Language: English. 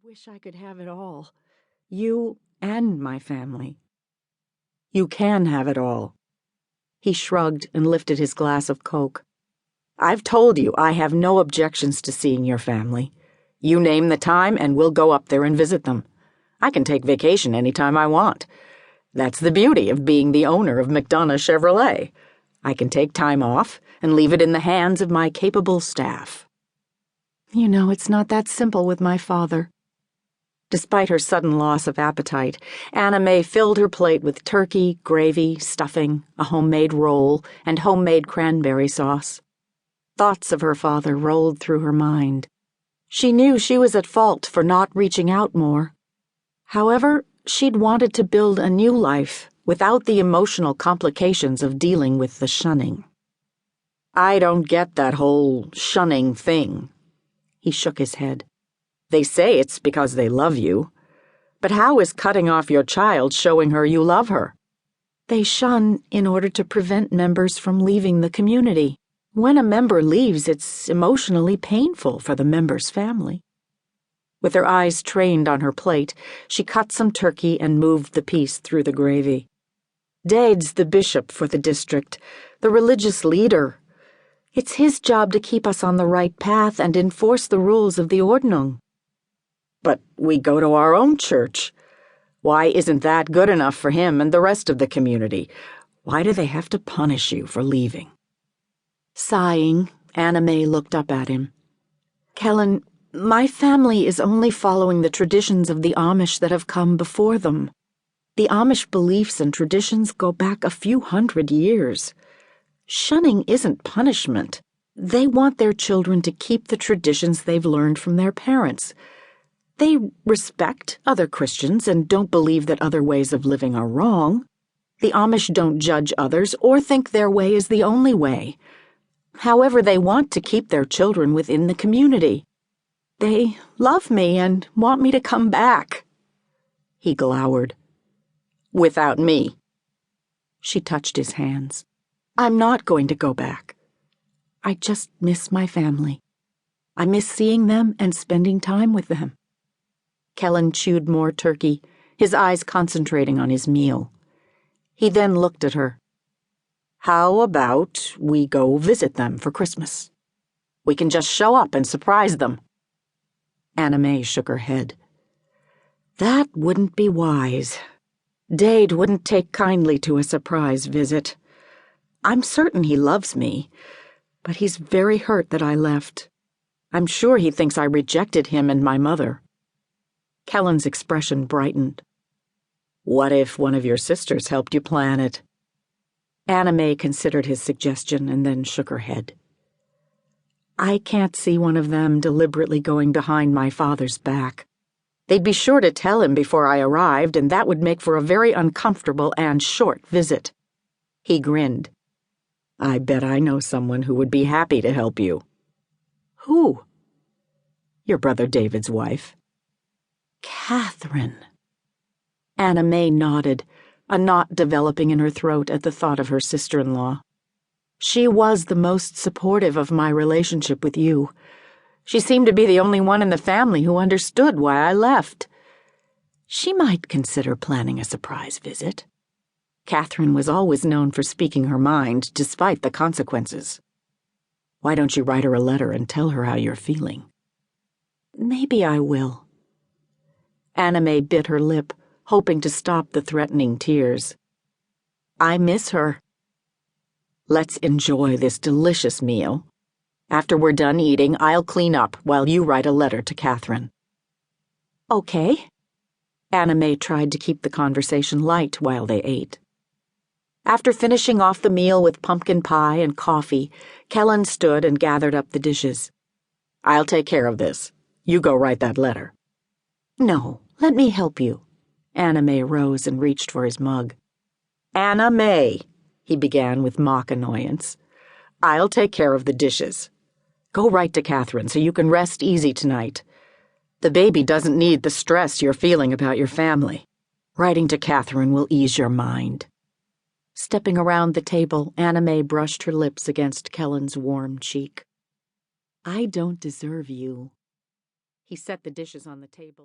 wish I could have it all. You and my family. You can have it all. He shrugged and lifted his glass of Coke. I've told you I have no objections to seeing your family. You name the time and we'll go up there and visit them. I can take vacation any time I want. That's the beauty of being the owner of McDonough Chevrolet. I can take time off and leave it in the hands of my capable staff. You know, it's not that simple with my father. Despite her sudden loss of appetite, Anna Mae filled her plate with turkey, gravy, stuffing, a homemade roll, and homemade cranberry sauce. Thoughts of her father rolled through her mind. She knew she was at fault for not reaching out more. However, she'd wanted to build a new life without the emotional complications of dealing with the shunning. I don't get that whole shunning thing. He shook his head. They say it's because they love you. But how is cutting off your child showing her you love her? They shun in order to prevent members from leaving the community. When a member leaves, it's emotionally painful for the member's family. With her eyes trained on her plate, she cut some turkey and moved the piece through the gravy. Dade's the bishop for the district, the religious leader. It's his job to keep us on the right path and enforce the rules of the Ordnung. But we go to our own church. Why isn't that good enough for him and the rest of the community? Why do they have to punish you for leaving? Sighing, Anna Mae looked up at him. Kellen, my family is only following the traditions of the Amish that have come before them. The Amish beliefs and traditions go back a few hundred years. Shunning isn't punishment. They want their children to keep the traditions they've learned from their parents. They respect other Christians and don't believe that other ways of living are wrong. The Amish don't judge others or think their way is the only way. However, they want to keep their children within the community. They love me and want me to come back. He glowered. Without me. She touched his hands. I'm not going to go back. I just miss my family. I miss seeing them and spending time with them. Kellen chewed more turkey, his eyes concentrating on his meal. He then looked at her. How about we go visit them for Christmas? We can just show up and surprise them. Anna Mae shook her head. That wouldn't be wise. Dade wouldn't take kindly to a surprise visit. I'm certain he loves me, but he's very hurt that I left. I'm sure he thinks I rejected him and my mother. Kellen's expression brightened. What if one of your sisters helped you plan it? Anna Mae considered his suggestion and then shook her head. I can't see one of them deliberately going behind my father's back. They'd be sure to tell him before I arrived, and that would make for a very uncomfortable and short visit. He grinned. I bet I know someone who would be happy to help you. Who? Your brother David's wife. Kathryn. Anna Mae nodded, a knot developing in her throat at the thought of her sister-in-law. She was the most supportive of my relationship with you. She seemed to be the only one in the family who understood why I left. She might consider planning a surprise visit. Kathryn was always known for speaking her mind, despite the consequences. Why don't you write her a letter and tell her how you're feeling? Maybe I will. Anna Mae bit her lip, hoping to stop the threatening tears. I miss her. Let's enjoy this delicious meal. After we're done eating, I'll clean up while you write a letter to Kathryn. Okay. Anna Mae tried to keep the conversation light while they ate. After finishing off the meal with pumpkin pie and coffee, Kellen stood and gathered up the dishes. I'll take care of this. You go write that letter. No, let me help you. Anna Mae rose and reached for his mug. Anna Mae, he began with mock annoyance. I'll take care of the dishes. Go write to Kathryn so you can rest easy tonight. The baby doesn't need the stress you're feeling about your family. Writing to Kathryn will ease your mind. Stepping around the table, Anna Mae brushed her lips against Kellen's warm cheek. I don't deserve you. He set the dishes on the table.